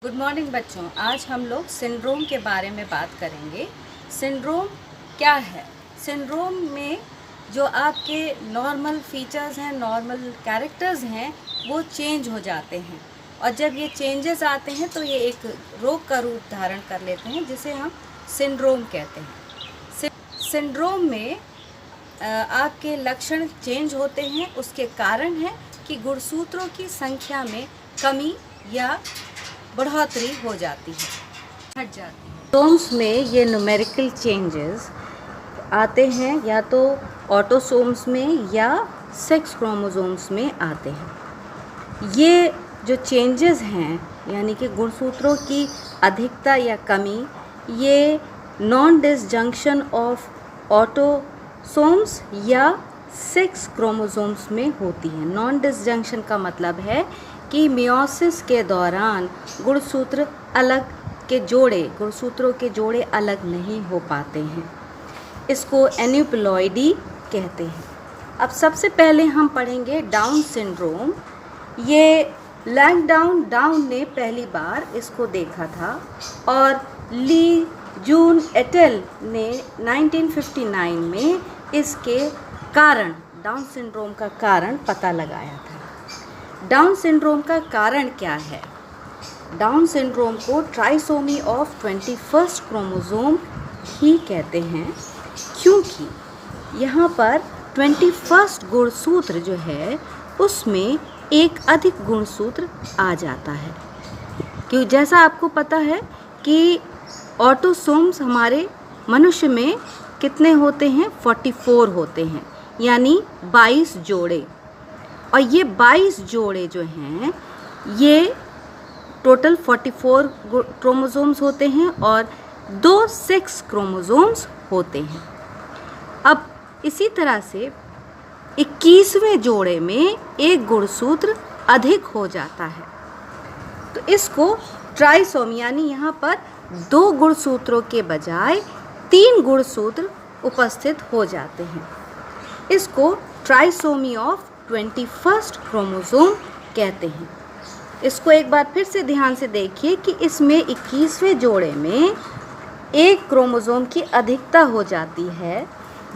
Good morning बच्चों, आज हम लोग सिंड्रोम के बारे में बात करेंगे। सिंड्रोम क्या है? सिंड्रोम में जो आपके नॉर्मल फीचर्स हैं, नॉर्मल कैरेक्टर्स हैं, वो चेंज हो जाते हैं और जब ये चेंजेस आते हैं तो ये एक रोग का रूप धारण कर लेते हैं जिसे हम सिंड्रोम कहते हैं। सिंड्रोम में आपके लक्षण चेंज होते हैं। उसके कारण है कि गुणसूत्रों की संख्या में कमी या बढ़ोतरी हो जाती है, हट जाती है। क्रोमोसोम्स में ये न्यूमेरिकल चेंजेस आते हैं, या तो ऑटोसोम्स में या सेक्स क्रोमोसोम्स में आते हैं। ये जो चेंजेस हैं यानी कि गुणसूत्रों की अधिकता या कमी, ये नॉन डिसजंक्शन ऑफ ऑटोसोम्स या सेक्स क्रोमोसोम्स में होती है। नॉन डिसजंक्शन का मतलब है कि मियोसिस के दौरान गुणसूत्रों के जोड़े अलग नहीं हो पाते हैं। इसको एन्यूप्लॉइडी कहते हैं। अब सबसे पहले हम पढ़ेंगे डाउन सिंड्रोम। ये लैंगडाउन ने पहली बार इसको देखा था और ली जून एटेल ने 1959 में इसके कारण, डाउन सिंड्रोम का कारण पता लगाया था। डाउन सिंड्रोम का कारण क्या है? डाउन सिंड्रोम को ट्राइसोमी ऑफ 21st क्रोमोसोम ही कहते हैं, क्योंकि यहाँ पर 21st गुणसूत्र जो है उसमें एक अधिक गुणसूत्र आ जाता है। क्योंकि जैसा आपको पता है कि ऑटोसोम्स हमारे मनुष्य में कितने होते हैं? 44 होते हैं, यानी 22 जोड़े। और ये 22 जोड़े जो हैं ये टोटल 44 क्रोमोसोम्स होते हैं और 2 सेक्स क्रोमोसोम्स होते हैं। अब इसी तरह से 21वें जोड़े में एक गुणसूत्र अधिक हो जाता है, तो इसको ट्राइसोमी, यानी यहाँ पर 2 गुणसूत्रों के बजाय 3 गुणसूत्र उपस्थित हो जाते हैं। इसको ट्राइसोमी ऑफ 21st क्रोमोसोम कहते हैं। इसको एक बार फिर से ध्यान से देखिए कि इसमें 21वें जोड़े में एक क्रोमोसोम की अधिकता हो जाती है,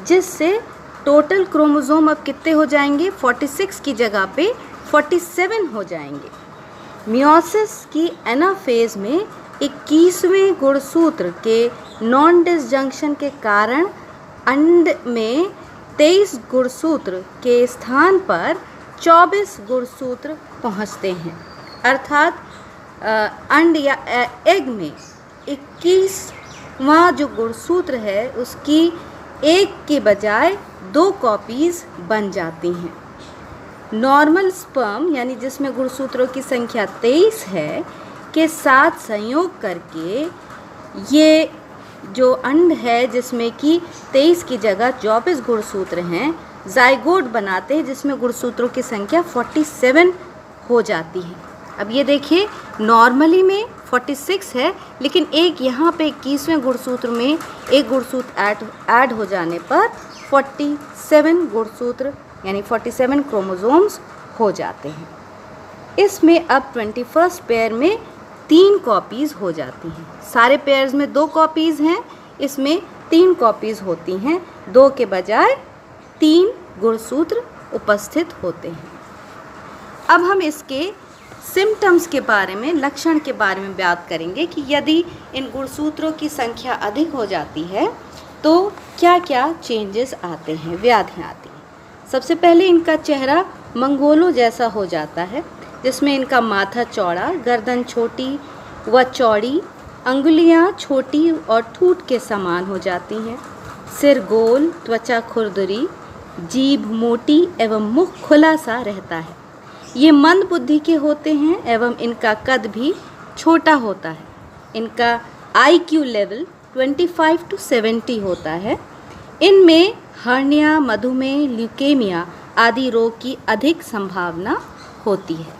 जिससे टोटल क्रोमोसोम अब कितने हो जाएंगे? 46 की जगह पे 47 हो जाएंगे। मियोसिस की एनाफेज में 21वें गुणसूत्र के नॉन डिसजंक्शन के कारण अंड में 23 गुणसूत्र के स्थान पर 24 गुणसूत्र पहुंचते हैं। अर्थात अंड या एग में 21वां जो गुणसूत्र है उसकी एक के बजाय 2 कॉपीज़ बन जाती हैं। नॉर्मल स्पर्म, यानी जिसमें गुणसूत्रों की संख्या 23 है, के साथ संयोग करके ये जो अंड है जिसमें कि 23 की जगह 24 गुणसूत्र हैं, जाइगोट बनाते हैं जिसमें गुणसूत्रों की संख्या 47 हो जाती है। अब ये देखिए, नॉर्मली में 46 है, लेकिन एक यहाँ पे 21वें गुणसूत्र में एक गुणसूत्र ऐड हो जाने पर 47 गुणसूत्र यानी 47 क्रोमोसोम्स हो जाते हैं। इसमें अब 21st पेयर में 3 कॉपीज़ हो जाती हैं। सारे पेयर्स में 2 कॉपीज़ हैं, इसमें 3 कॉपीज़ होती हैं। 2 के बजाय 3 गुणसूत्र उपस्थित होते हैं। अब हम इसके सिम्टम्स के बारे में, लक्षण के बारे में बात करेंगे कि यदि इन गुणसूत्रों की संख्या अधिक हो जाती है तो क्या क्या चेंजेस आते हैं, व्याधियाँ आती हैं। सबसे पहले इनका चेहरा मंगोलों जैसा हो जाता है, जिसमें इनका माथा चौड़ा, गर्दन छोटी व चौड़ी, अंगुलियां छोटी और ठूठ के समान हो जाती हैं, सिर गोल, त्वचा खुरदरी, जीभ मोटी एवं मुख खुला सा रहता है। ये मंद बुद्धि के होते हैं एवं इनका कद भी छोटा होता है। इनका IQ लेवल 25 to 70 होता है। इनमें हर्निया, मधुमेह, ल्यूकेमिया आदि रोग की अधिक संभावना होती है।